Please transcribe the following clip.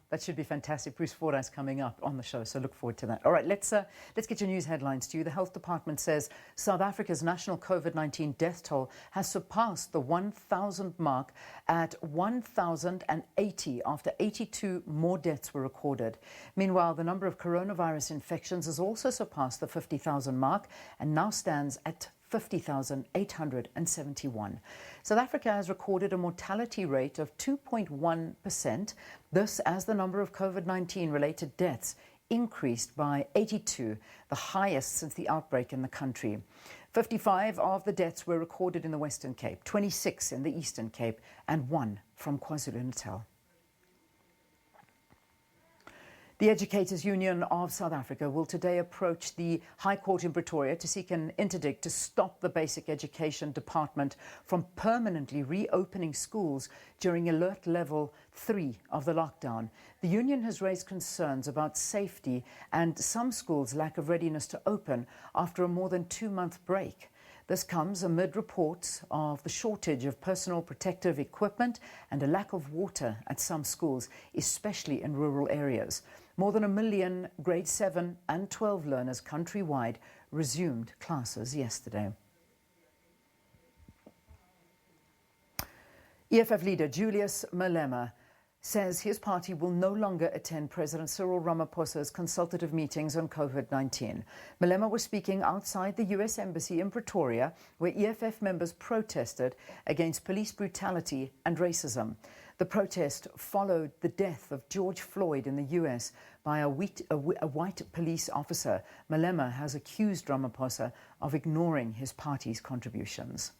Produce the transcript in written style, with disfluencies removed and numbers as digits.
That should be fantastic. Bruce Fordyce coming up on the show, so look forward to that. All right, let's get your news headlines to you. The Health Department says South Africa's national COVID-19 death toll has surpassed the 1,000 mark at 1,080 after 82 more deaths were recorded. Meanwhile, the number of coronavirus infections has also surpassed the 50,000 mark and now stands at 50,871. South Africa has recorded a mortality rate of 2.1%, this as the number of COVID-19 related deaths increased by 82, the highest since the outbreak in the country. 55 of the deaths were recorded in the Western Cape, 26 in the Eastern Cape, and 1 from KwaZulu-Natal. The Educators Union of South Africa will today approach the High Court in Pretoria to seek an interdict to stop the Basic Education Department from permanently reopening schools during Alert Level 3 of the lockdown. The union has raised concerns about safety and some schools' lack of readiness to open after a more than 2-month break. This comes amid reports of the shortage of personal protective equipment and a lack of water at some schools, especially in rural areas. More than 1 million grade 7 and 12 learners countrywide resumed classes yesterday. EFF leader Julius Malema says his party will no longer attend President Cyril Ramaphosa's consultative meetings on COVID-19. Malema was speaking outside the US Embassy in Pretoria, where EFF members protested against police brutality and racism. The protest followed the death of George Floyd in the US by a white police officer. Malema has accused Ramaphosa of ignoring his party's contributions.